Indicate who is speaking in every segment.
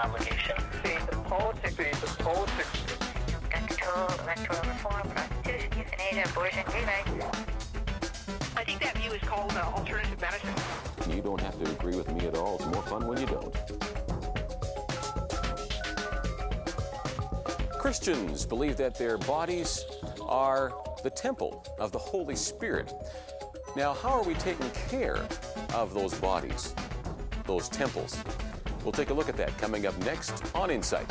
Speaker 1: obligation.
Speaker 2: The politics.
Speaker 1: Gun control, electoral reform, prostitution, euthanasia, abortion, relay.
Speaker 2: I think that view is called alternative medicine.
Speaker 3: You don't have to agree with me at all. It's more fun when you don't. Christians believe that their bodies are the temple of the Holy Spirit. Now, how are we taking care of those bodies, those temples? We'll take a look at that coming up next on Insight.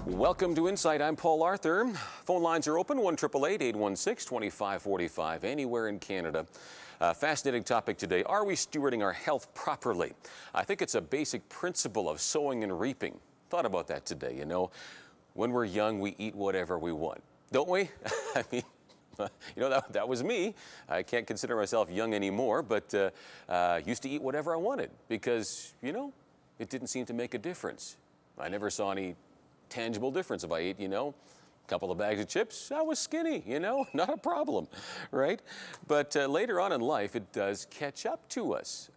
Speaker 3: Welcome to Insight. I'm Paul Arthur. Phone lines are open, 1-888-816-2545, anywhere in Canada. Fascinating topic today. Are we stewarding our health properly? I think it's a basic principle of sowing and reaping. Thought about that today, you know. When we're young, we eat whatever we want, don't we? I mean, you know, that was me. I can't consider myself young anymore, but used to eat whatever I wanted because, you know, it didn't seem to make a difference. I never saw any tangible difference. If I ate, you know, a couple of bags of chips, I was skinny, you know, not a problem, right? But later on in life, it does catch up to us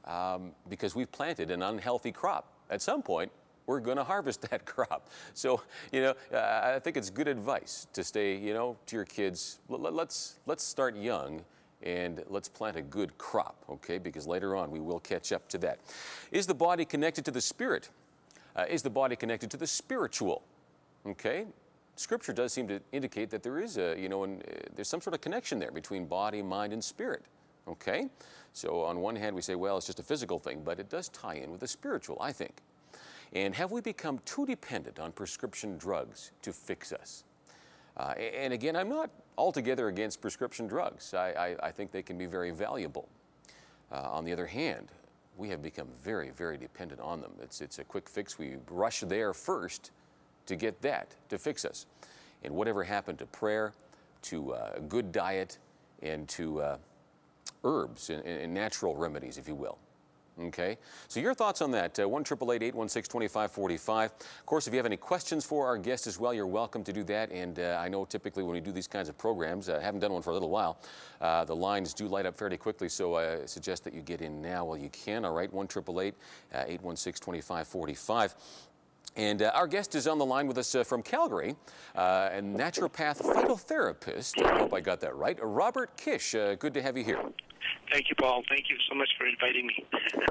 Speaker 3: because we've planted an unhealthy crop. At some point, we're going to harvest that crop. So, you know, I think it's good advice to stay, you know, to your kids. Let's start young and let's plant a good crop, okay? Because later on, we will catch up to that. Is the body connected to the spirit? Is the body connected to the spiritual? Okay, Scripture does seem to indicate that there is a, you know, there's some sort of connection there between body, mind, and spirit. Okay, so on one hand we say, well, it's just a physical thing, but it does tie in with the spiritual, I think. And have we become too dependent on prescription drugs to fix us? And again, I'm not altogether against prescription drugs. I think they can be very valuable. On the other hand, we have become very, very dependent on them. It's a quick fix. We rush there first to get that to fix us. And whatever happened to prayer, to a good diet, and to herbs and natural remedies, if you will. Okay, so your thoughts on that, 1-888-816-2545. Of course, if you have any questions for our guest as well, you're welcome to do that. And I know typically when we do these kinds of programs, I haven't done one for a little while, the lines do light up fairly quickly, so I suggest that you get in now while you can. All right, 1-888-816-2545. And our guest is on the line with us from Calgary, a naturopath phytotherapist. I hope I got that right. Robert Kish, good to have you here.
Speaker 4: Thank you, Paul. Thank you so much for inviting me.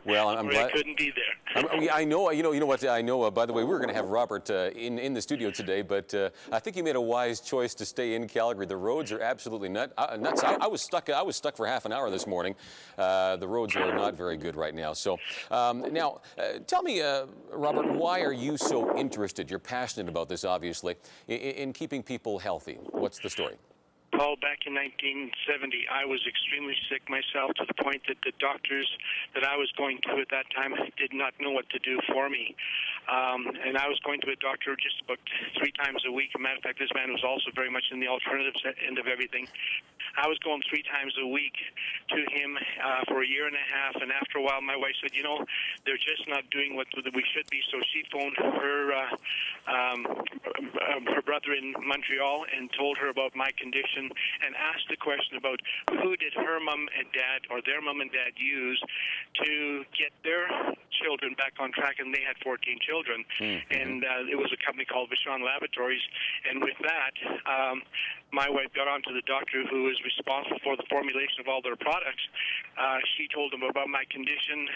Speaker 3: Well, I'm glad.
Speaker 4: I couldn't be there.
Speaker 3: I know. You know what? I know. By the way, we were going to have Robert in the studio today, but I think you made a wise choice to stay in Calgary. The roads are absolutely nuts. I was stuck for half an hour this morning. The roads are not very good right now. So now, tell me, Robert, why are you so interested? You're passionate about this, obviously, in keeping people healthy. What's the story?
Speaker 4: Paul, back in 1970, I was extremely sick myself to the point that the doctors that I was going to at that time did not know what to do for me. And I was going to a doctor just about 3 times a week. As a matter of fact, this man was also very much in the alternative end of everything. I was going 3 times a week to him for a year and a half, and after a while my wife said, you know, they're just not doing what we should be, so she phoned her brother in Montreal and told her about my condition and asked the question about who did her mom and dad or their mom and dad use to get their children back on track, and they had 14 children. And it was a company called Vachon Laboratories, and with that, my wife got on to the doctor who was responsible for the formulation of all their products. She told him about my condition.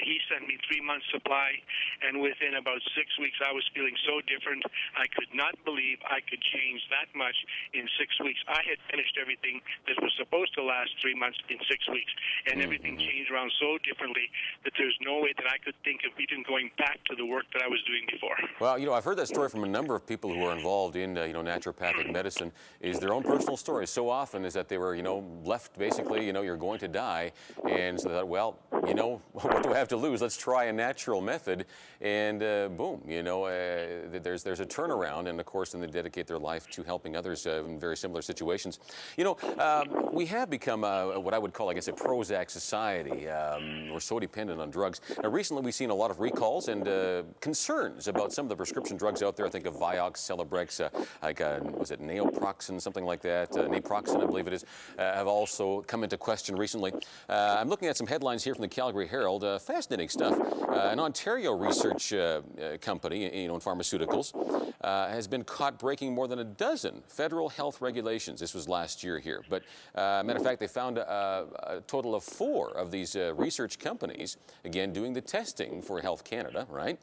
Speaker 4: He sent me 3 months supply, and within about 6 weeks I was feeling so different. I could not believe I could change that much in 6 weeks. I had finished everything that was supposed to last 3 months in 6 weeks, and everything changed around so differently that there's no way that I could think of even going back to the work that I was doing before.
Speaker 3: Well, you know, I've heard that story from a number of people who are involved in, you know, naturopathic medicine. Is their own personal story so often is that they were, you know, left basically, you know, you're going to die, and so they thought, well, you know, what do I have to lose? Let's try a natural method, and boom, you know, there's a turnaround, and of course, then they dedicate their life to helping others in very similar situations. You know, we have become what I would call, I guess, a Prozac society. We're so dependent on drugs. Now, recently, we've seen a lot of recalls and concerns about some of the prescription drugs out there. I think of Vioxx, Celebrex, was it Naproxen, something like that? Naproxen, I believe it is, have also come into question recently. I'm looking at some headlines here from the Calgary Herald. Fascinating stuff. An Ontario research company, you know, in pharmaceuticals, has been caught breaking more than a dozen federal health regulations. This was last year here. But matter of fact, they found a total of 4 of these research companies, again, doing the testing for Health Canada, right?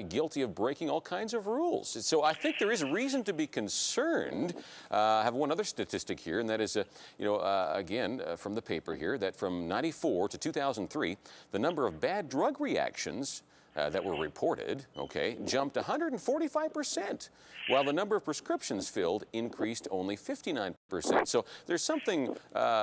Speaker 3: Guilty of breaking all kinds of rules. So I think there is reason to be concerned. I have one other statistic here, and that is, you know, again, from the paper here, that from 94 to 2003, the number of bad drug reactions that were reported, okay, jumped 145%, while the number of prescriptions filled increased only 59%. So there's something,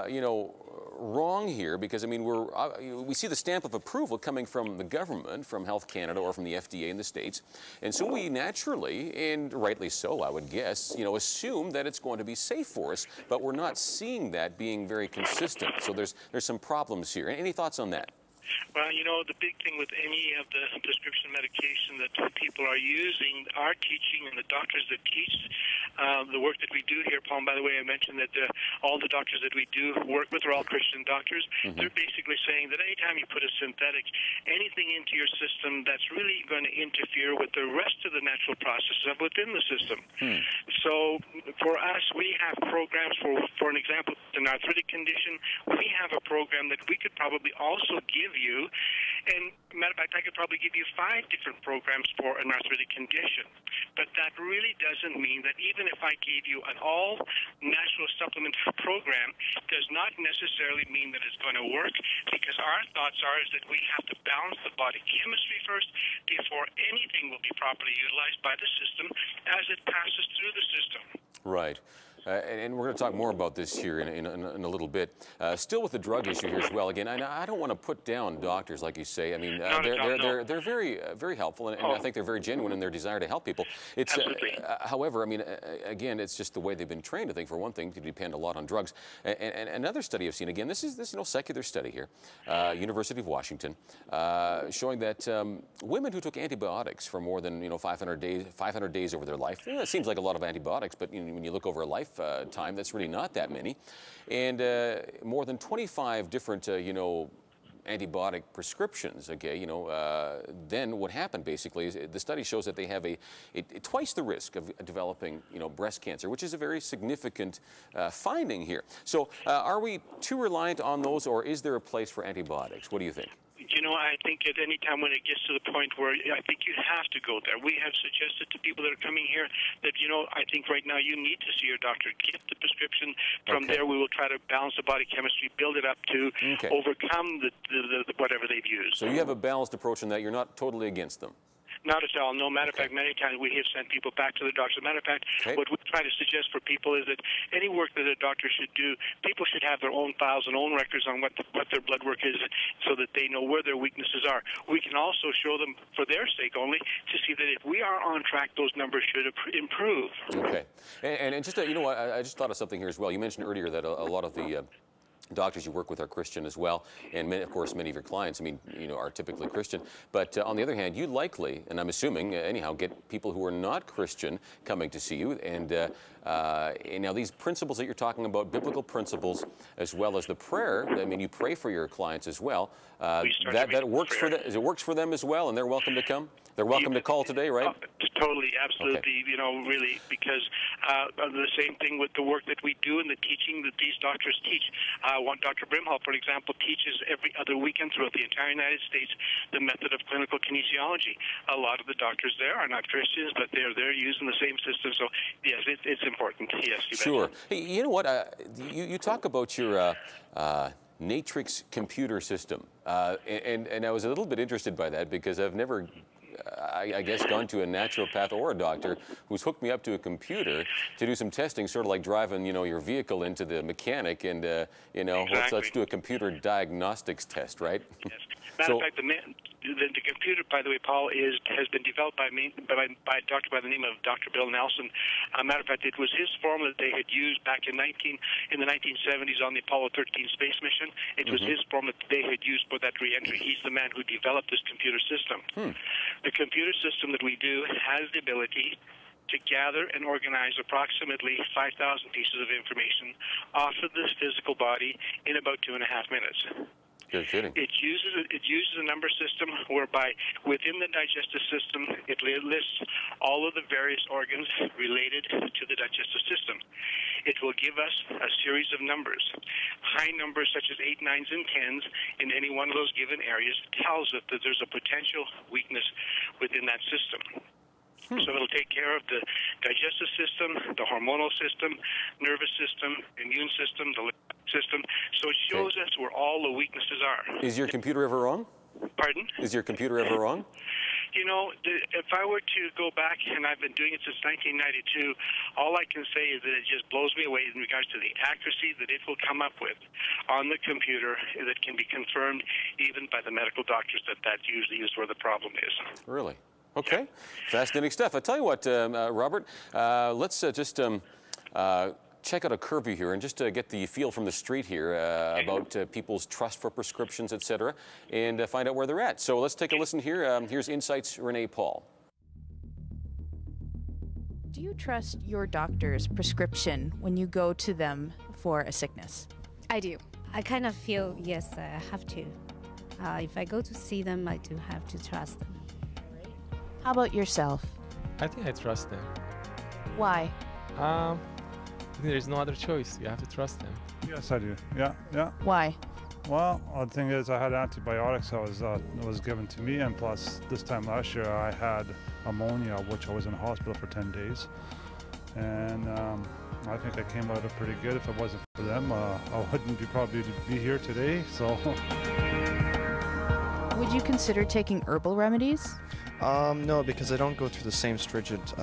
Speaker 3: you know, wrong here, because, I mean, we see the stamp of approval coming from the government, from Health Canada or from the FDA in the States, and so we naturally, and rightly so, I would guess, you know, assume that it's going to be safe for us, but we're not seeing that being very consistent. So there's some problems here. Any thoughts on that?
Speaker 4: Well, you know, the big thing with any of the prescription medication that people are using, our teaching and the doctors that teach the work that we do here, Paul, by the way, I mentioned that all the doctors that we do work with are all Christian doctors. They're basically saying that anytime you put a synthetic, anything into your system, that's really going to interfere with the rest of the natural processes within the system. So for us, we have programs for an example, an arthritic condition, we have a program that we could probably also give you, and matter of fact, I could probably give you 5 different programs for an arthritic condition. But that really doesn't mean that even if I gave you an all-natural supplement program, does not necessarily mean that it's going to work, because our thoughts are is that we have to balance the body chemistry first before anything will be properly utilized by the system as it passes through the system.
Speaker 3: Right. And we're going to talk more about this here in a little bit. Still with the drug issue here as well. Again, I don't want to put down doctors, like you say. I mean, they're very helpful, and I think they're very genuine in their desire to help people. It's however, I mean, again, it's just the way they've been trained. I think, for one thing, to depend a lot on drugs. And another study I've seen, again, this you know, secular study here, University of Washington, showing that women who took antibiotics for more than 500 days over their life. You know, it seems like a lot of antibiotics, but you know, when you look over a life time, that's really not that many, and more than 25 different antibiotic prescriptions. Okay, then what happened basically is the study shows that they have twice the risk of developing breast cancer, which is a very significant finding here. So are we too reliant on those, or is there a place for antibiotics? What do you think?
Speaker 4: You know, I think at any time when it gets to the point where I think you have to go there. We have suggested to people that are coming here that, I think right now you need to see your doctor. Get the prescription. From there, we will try to balance the body chemistry, build it up to overcome the whatever they've used.
Speaker 3: So you have a balanced approach in that. You're not totally against them.
Speaker 4: Not at all. No, matter of fact, many times we have sent people back to the doctor. Matter of fact, what we try to suggest for people is that any work that a doctor should do, people should have their own files and own records on what their blood work is, so that they know where their weaknesses are. We can also show them, for their sake only, to see that if we are on track, those numbers should improve. Okay.
Speaker 3: And just, I just thought of something here as well. You mentioned earlier that a lot of the doctors you work with are Christian as well, and of course many of your clients, are typically Christian. But on the other hand, you likely, and I'm assuming anyhow, get people who are not Christian coming to see you. And now these principles that you're talking about, biblical principles, as well as the prayer. You pray for your clients as well. That works for them. It works for them as well, and they're welcome to come. They're welcome to call today, right?
Speaker 4: Totally, absolutely. Really, because the same thing with the work that we do and the teaching that these doctors teach. Dr. Brimhall, for example, teaches every other weekend throughout the entire United States the method of clinical kinesiology. A lot of the doctors there are not Christians, but they're using the same system. So yes, it's important. Yes, you
Speaker 3: sure. Hey, you know what? You talk about your Natrix computer system, and I was a little bit interested by that because I've never I guess, gone to a naturopath or a doctor who's hooked me up to a computer to do some testing, sort of like driving, you know, your vehicle into the mechanic and, you know, let's do a computer diagnostics test, right?
Speaker 4: Yes. Matter of fact, the computer, by the way, Paul, has been developed by a doctor by the name of Dr. Bill Nelson. Matter of fact, it was his formula that they had used back in the 1970s on the Apollo 13 space mission. It was his formula that they had used for that reentry. He's the man who developed this computer system. The computer system that we do has the ability to gather and organize approximately 5,000 pieces of information off of this physical body in about 2.5 minutes.
Speaker 3: You're kidding.
Speaker 4: It uses a number system whereby within the digestive system it lists all of the various organs related to the digestive system. It will give us a series of numbers. High numbers such as 8, 9s, and 10s in any one of those given areas tells us that there's a potential weakness within that system. So it'll take care of the digestive system, the hormonal system, nervous system, immune system, the system. So it shows us where all the weaknesses are.
Speaker 3: Is your computer ever wrong?
Speaker 4: Pardon?
Speaker 3: Is your computer ever wrong?
Speaker 4: You know, if I were to go back, and I've been doing it since 1992, all I can say is that it just blows me away in regards to the accuracy that it will come up with on the computer that can be confirmed even by the medical doctors that usually is where the problem is.
Speaker 3: Really? Okay, fascinating stuff. I'll tell you what, Robert, let's just check out a curvy here and just get the feel from the street here about people's trust for prescriptions, etc., and find out where they're at. So let's take a listen here. Here's Insight's Renee Paul.
Speaker 5: Do you trust your doctor's prescription when you go to them for a sickness?
Speaker 6: I do. I kind of feel, yes, I have to. If I go to see them, I do have to trust them.
Speaker 5: How about yourself?
Speaker 7: I think I trust them.
Speaker 5: Why?
Speaker 7: There's no other choice. You have to trust them.
Speaker 8: Yes, I do. Yeah.
Speaker 5: Why?
Speaker 8: Well, the thing is, I had antibiotics that was given to me, and plus this time last year I had ammonia, which I was in hospital for 10 days. And I think I came out of it pretty good. If it wasn't for them, I wouldn't probably be here today. So.
Speaker 5: Would you consider taking herbal remedies?
Speaker 9: No, because I don't go through the same stringent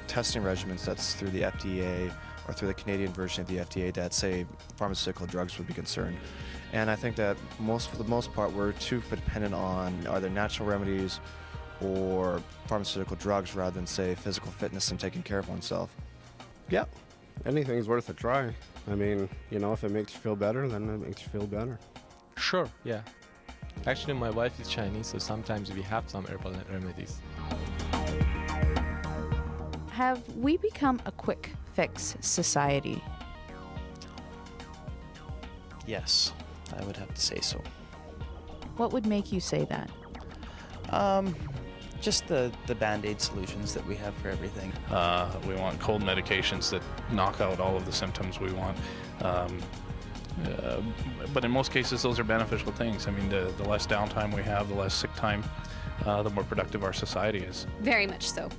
Speaker 9: testing regimens that's through the FDA or through the Canadian version of the FDA that, say, pharmaceutical drugs would be concerned. And I think that for the most part, we're too dependent on either natural remedies or pharmaceutical drugs rather than, say, physical fitness and taking care of oneself.
Speaker 10: Yeah, anything's worth a try. I mean, you know, if it makes you feel better, then it makes you feel better.
Speaker 7: Sure, yeah. Actually, my wife is Chinese, so sometimes we have some herbal remedies.
Speaker 5: Have we become a quick fix society?
Speaker 11: Yes, I would have to say so.
Speaker 5: What would make you say that?
Speaker 11: Just the Band-Aid solutions that we have for everything.
Speaker 12: We want cold medications that knock out all of the symptoms we want. But in most cases, those are beneficial things. I mean, the less downtime we have, the less sick time, the more productive our society is.
Speaker 13: Very much so.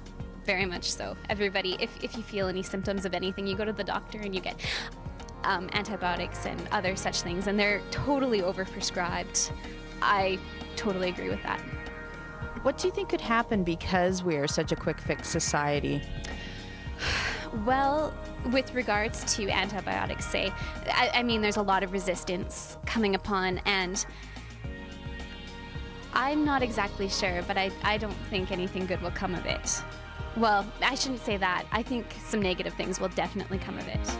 Speaker 13: Very much so. Everybody, if you feel any symptoms of anything, you go to the doctor and you get antibiotics and other such things, and they're totally overprescribed. I totally agree with that.
Speaker 5: What do you think could happen because we are such a quick fix society?
Speaker 13: Well, with regards to antibiotics, say, I mean, there's a lot of resistance coming upon, and I'm not exactly sure, but I don't think anything good will come of it. Well, I shouldn't say that. I think some negative things will definitely come of it.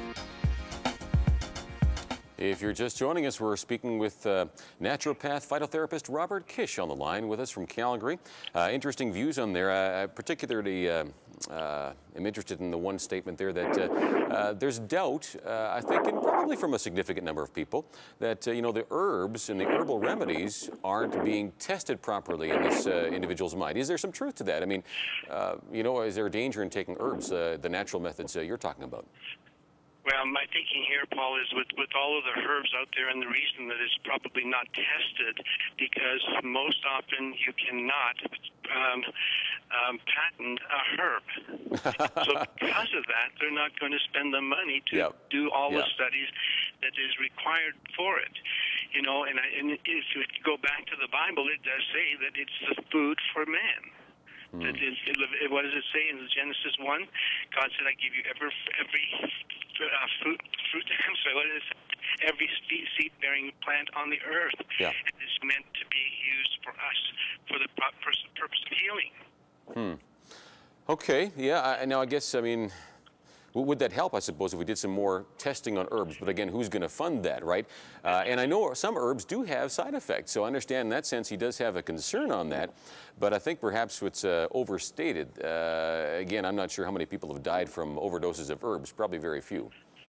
Speaker 3: If you're just joining us, we're speaking with naturopath, phytotherapist Robert Kish on the line with us from Calgary. Interesting views on there. I particularly am interested in the one statement there that there's doubt, I think, and probably from a significant number of people, that you know, the herbs and the herbal remedies aren't being tested properly in this individual's mind. Is there some truth to that? I mean, you know, is there a danger in taking herbs, the natural methods you're talking about?
Speaker 4: Well, my thinking here, Paul, is with all of the herbs out there, and the reason that it's probably not tested, because most often you cannot patent a herb. So because of that, they're not going to spend the money to do all the studies that is required for it. You know, and if you go back to the Bible, it does say that it's the food for man. What does it say in Genesis 1? God said, I give you every fruit. I'm sorry, what is it? Every seed-bearing plant on the earth.
Speaker 3: Yeah.
Speaker 4: It is meant to be used for us for the purpose of healing.
Speaker 3: Okay, yeah, now I guess, I mean, would that help, I suppose, if we did some more testing on herbs? But again, who's going to fund that, right? And I know some herbs do have side effects, so I understand in that sense he does have a concern on that. But I think perhaps it's overstated. Again, I'm not sure how many people have died from overdoses of herbs, probably very few.